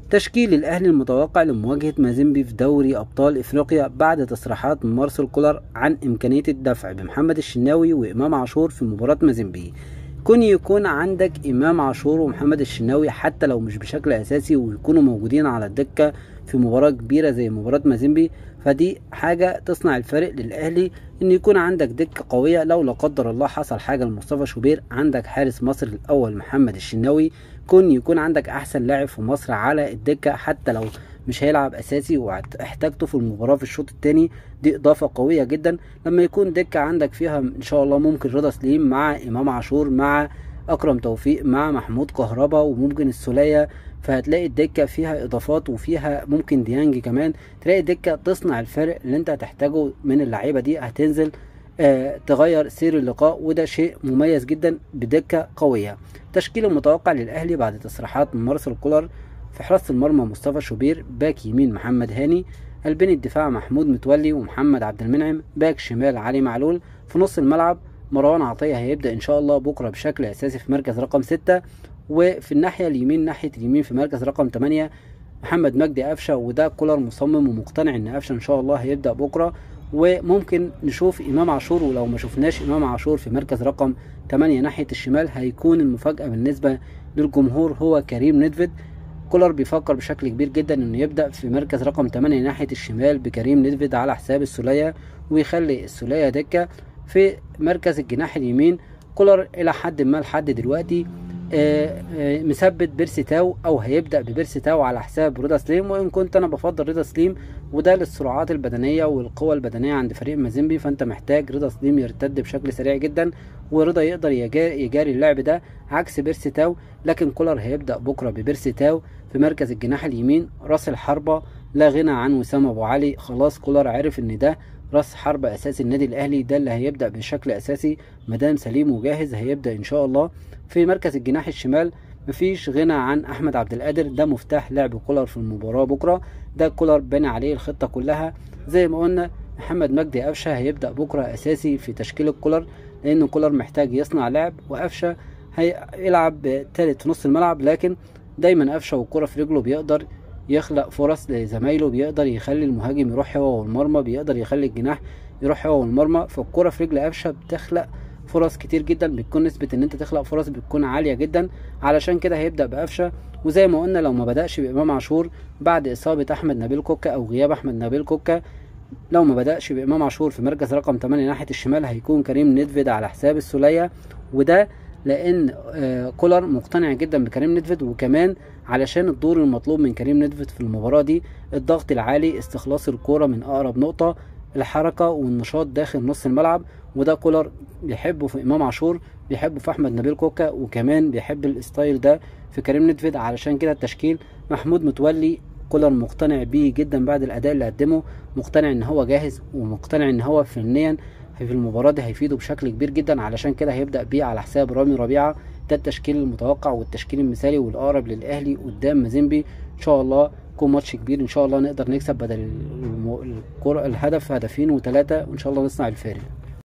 تشكيل الأهلي المتوقع لمواجهة مازيمبي في دوري أبطال إفريقيا بعد تصريحات من مارسيل كولر عن إمكانية الدفع بمحمد الشناوي وإمام عاشور في مباراة مازيمبي. يكون عندك إمام عاشور ومحمد الشناوي حتى لو مش بشكل أساسي ويكونوا موجودين على الدكة في مباراة كبيرة زي مباراة مازيمبي، فدي حاجة تصنع الفرق للأهلي، إن يكون عندك دكة قوية. لو لا قدر الله حصل حاجة لمصطفى شوبير، عندك حارس مصر الأول محمد الشناوي، يكون عندك أحسن لاعب في مصر على الدكة حتى لو مش هيلعب أساسي واحتاجته في المباراة في الشوط الثاني. دي إضافة قوية جدا لما يكون دكة عندك فيها إن شاء الله ممكن رضا سليم مع إمام عاشور مع أكرم توفيق مع محمود كهربا وممكن السولية، فهتلاقي الدكة فيها إضافات وفيها ممكن ديانج كمان. تلاقي الدكة تصنع الفرق اللي أنت هتحتاجه من اللعيبة دي، هتنزل تغير سير اللقاء، وده شيء مميز جدا بدكة قوية. تشكيل المتوقع للأهلي بعد تصريحات من مارسيل كولر: في حراسة المرمى مصطفى شوبير، باك يمين محمد هاني، قلبين الدفاع محمود متولي ومحمد عبد المنعم، باك شمال علي معلول، في نص الملعب مروان عطية هيبدأ إن شاء الله بكرة بشكل أساسي في مركز رقم 6، وفي الناحية اليمين ناحية اليمين في مركز رقم 8 محمد مجدي قفشة، وده كولر مصمم ومقتنع إن قفشة إن شاء الله هيبدأ بكرة. وممكن نشوف إمام عاشور، ولو ما شفناش إمام عاشور في مركز رقم 8 ناحية الشمال هيكون المفاجأة بالنسبة للجمهور هو كريم ندفد. كولر بيفكر بشكل كبير جدا انه يبدأ في مركز رقم 8 ناحية الشمال بكريم ندفد على حساب السولية، ويخلي السولية دكة. في مركز الجناح اليمين كولر الى حد ما لحد دلوقتي مثبت بيرسي تاو، او هيبدأ ببيرسي تاو على حساب رضا سليم، وان كنت انا بفضل رضا سليم، وده للسرعات البدنية والقوة البدنية عند فريق مازيمبي، فانت محتاج رضا سليم يرتد بشكل سريع جدا، ورضا يقدر يجاري اللعب ده عكس بيرسي تاو. لكن كولر هيبدأ بكرة ببيرسي تاو في مركز الجناح اليمين. راس الحربة لا غنى عن وسام ابو علي، خلاص كولر عرف ان ده راس حربة اساسي النادي الاهلي، ده اللي هيبدأ بشكل اساسي مدام سليم وجاهز هيبدأ ان شاء الله. في مركز الجناح الشمال مفيش غنى عن احمد عبد القادر، ده مفتاح لعب كولر في المباراة بكرة، ده كولر بنى عليه الخطة كلها. زي ما قلنا محمد مجدي قفشة هيبدأ بكرة اساسي في تشكيل كولر، لان كولر محتاج يصنع لعب، وقفشة هيلعب ثالث في نص الملعب، لكن دايما قفشة والكرة في رجله بيقدر يخلق فرص لزمايله، بيقدر يخلي المهاجم يروح هو والمرمى، بيقدر يخلي الجناح يروح هو والمرمى، فالكرة في رجل قفشة بتخلق فرص كتير جدا، بتكون نسبة ان انت تخلق فرص بتكون عالية جدا، علشان كده هيبدأ بقفشة. وزي ما قلنا لو ما بدأش بإمام عاشور بعد إصابة أحمد نبيل كوكا أو غياب أحمد نبيل كوكا، لو ما بدأش بإمام عاشور في مركز رقم 8 ناحية الشمال هيكون كريم ندفد على حساب السولية، وده لان كولر مقتنع جدا بكريم ندفد، وكمان علشان الدور المطلوب من كريم ندفد في المباراة دي الضغط العالي، استخلاص الكرة من اقرب نقطة، الحركة والنشاط داخل نص الملعب، وده كولر بيحبه في امام عاشور، بيحبه في احمد نبيل كوكا، وكمان بيحب الستايل ده في كريم ندفد. علشان كده التشكيل محمود متولي كولر مقتنع بيه جدا بعد الاداء اللي قدمه، مقتنع ان هو جاهز، ومقتنع ان هو فنيا في المباراة دي هيفيده بشكل كبير جدا، علشان كده هيبدأ بيه على حساب رامي ربيعة. ده التشكيل المتوقع والتشكيل المثالي والأقرب للأهلي قدام مازيمبي. إن شاء الله يكون ماتش كبير، إن شاء الله نقدر نكسب بدل الهدف هدفين وثلاثة، وإن شاء الله نصنع الفارق.